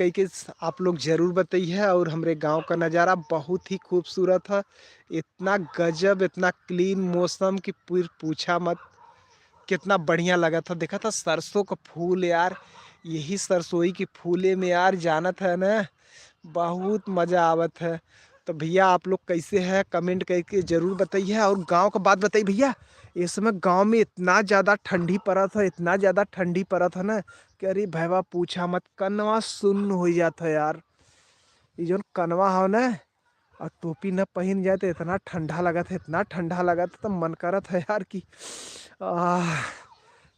करके आप लोग ज़रूर बताइए। और हमारे गांव का नज़ारा बहुत ही खूबसूरत है। इतना गजब, इतना क्लीन मौसम कि फिर पूछा मत। कितना बढ़िया लगा था, देखा था सरसों का फूल यार। यही सरसोई की फूले में यार जानत है ना, बहुत मजा आवत है। तो भैया आप लोग कैसे हैं कमेंट करके जरूर बताइए। और गांव का बात बताइए भैया। इस समय गांव में इतना ज्यादा ठंडी पड़ा था, इतना ज्यादा ठंडी पड़ा था ना कि अरे भैया पूछा मत, कनवा सुन्न हो जाता यार। ये जो कनवा हो ना, और टोपी न पहन जाए तो इतना ठंडा लगा था, इतना ठंडा लगा था, तो मन करा था यार कि आह,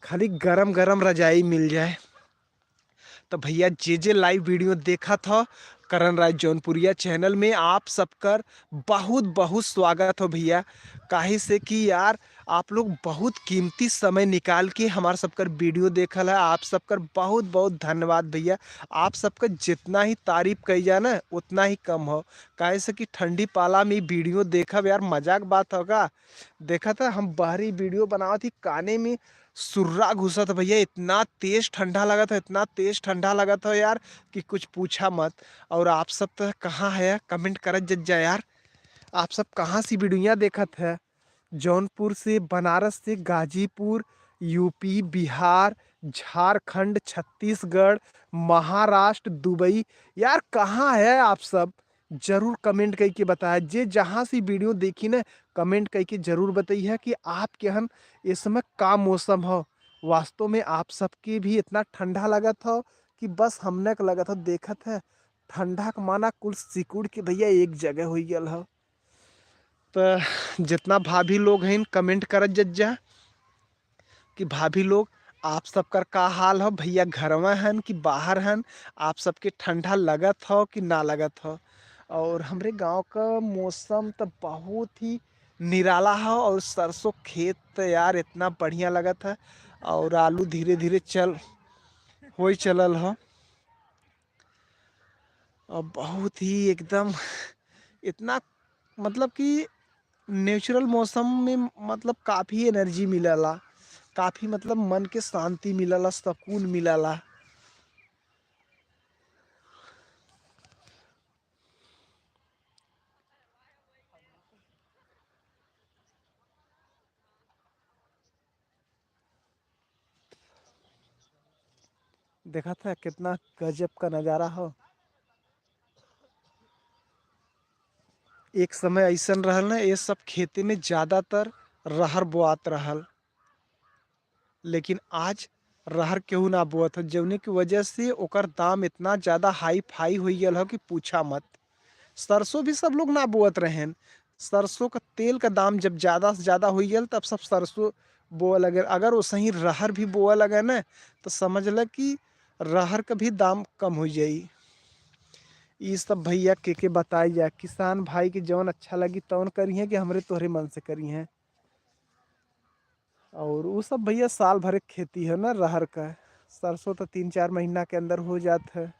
खाली गरम गरम रजाई मिल जाए। तो भैया जे जे लाइव वीडियो देखा था करण राज जौनपुरिया चैनल में, आप सबकर बहुत बहुत स्वागत हो भैया। काहे से कि यार आप लोग बहुत कीमती समय निकाल के हमार सबकर वीडियो देखल है। आप सबकर बहुत बहुत धन्यवाद भैया। आप सबका जितना ही तारीफ कही जाए ना उतना ही कम हो। काहे से कि ठंडी पाला में वीडियो देखब यार मजाक बात होगा। देखा था हम बाहरी वीडियो बनावा थी, काने में सुर्रा घुसा था भैया। इतना तेज ठंडा लगा था, इतना तेज ठंडा लगा था यार कि कुछ पूछा मत। और आप सब तो कहाँ है कमेंट करत जज्जा यार। आप सब कहाँ सी वीडियो देखत है? जौनपुर से, बनारस से, गाजीपुर, यूपी, बिहार, झारखंड, छत्तीसगढ़, महाराष्ट्र, दुबई, यार कहाँ है आप सब? जरूर कमेंट करके बताया। जे जहाँ से वीडियो देखी ना, कमेंट करके जरूर बताइए कि आपके यहाँ इस समय का मौसम हो। वास्तव में आप सबके भी इतना ठंडा लगा था कि बस हमने का लगा था देखत है ठंडा का माना कुल सिकुड़ के भैया एक जगह हो गया हो। तो जितना भाभी लोग हैं कमेंट करत जज्जा कि भाभी लोग आप सबकर का हाल हो भैया, घर में हन कि बाहर हन, आप सबके ठंडा लगत हो कि ना लगत हो। और हमरे गांव का मौसम तो बहुत ही निराला है। और सरसों खेत तो यार इतना बढ़िया लगत है। और आलू धीरे धीरे हो चलल हो। और बहुत ही एकदम इतना मतलब कि नेचुरल मौसम में मतलब काफ़ी एनर्जी मिलला, काफ़ी मतलब मन के शांति मिलला, सुकून मिलला। देखा था कितना गजब का नज़ारा हो। एक समय ऐसा रहल ना, ये सब खेती में ज़्यादातर रहर बोआत रहल। लेकिन आज रहर केहू ना बोअत हो, जौने की वजह से ओकर दाम इतना ज़्यादा हाई फाई हो गया हो कि पूछा मत। सरसों भी सब लोग ना बोअत रहें। सरसों का तेल का दाम जब ज़्यादा से ज़्यादा हो गया तब सब सरसों बोआ लगे। अगर वो सही रहर भी बोआ लगे ना तो समझ ल कि रहर का भी दाम कम हो जाई। ये सब भैया के बताई जाए, किसान भाई के जौन अच्छा लगी तौन करी है कि हमरे तोहरे मन से करी है। और वो सब भैया साल भर के खेती है ना रहर का। सरसों तो 3-4 महीना के अंदर हो जाता है।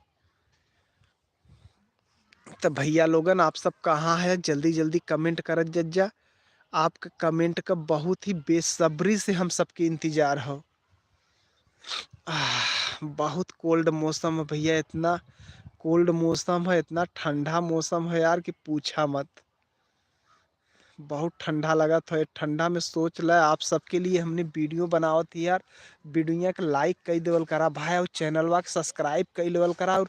तो भैया लोगन आप सब कहाँ है जल्दी जल्दी कमेंट करत जज्जा। आपके कमेंट का बहुत ही बेसब्री से हम सबके इंतजार हो। बहुत कोल्ड मौसम है भैया, इतना कोल्ड मौसम है, इतना ठंडा मौसम है यार कि पूछा मत। बहुत ठंडा लगा था। ये ठंडा में सोच ल आप सबके लिए हमने वीडियो बनावत थी यार। वीडियो के लाइक कई देवल करा भाई, और चैनलवा के सब्सक्राइब कई लेवल करा। और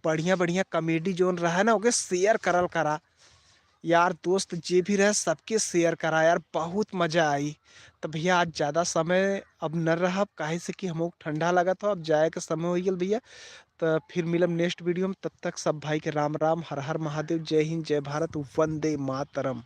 बढ़िया बढ़िया कॉमेडी जोन रहा है ना ओके शेयर करल करा यार। दोस्त जे भी रहे सबके शेयर करा यार, बहुत मजा आई। तो भैया आज ज़्यादा समय अब न रहा, काहे से कि हमको ठंडा लगा था, अब जाए का समय हो गया भैया। तो फिर मिलब नेक्स्ट वीडियो में, तब तक सब भाई के राम राम, हर हर महादेव, जय हिंद, जय भारत, वंदे मातरम।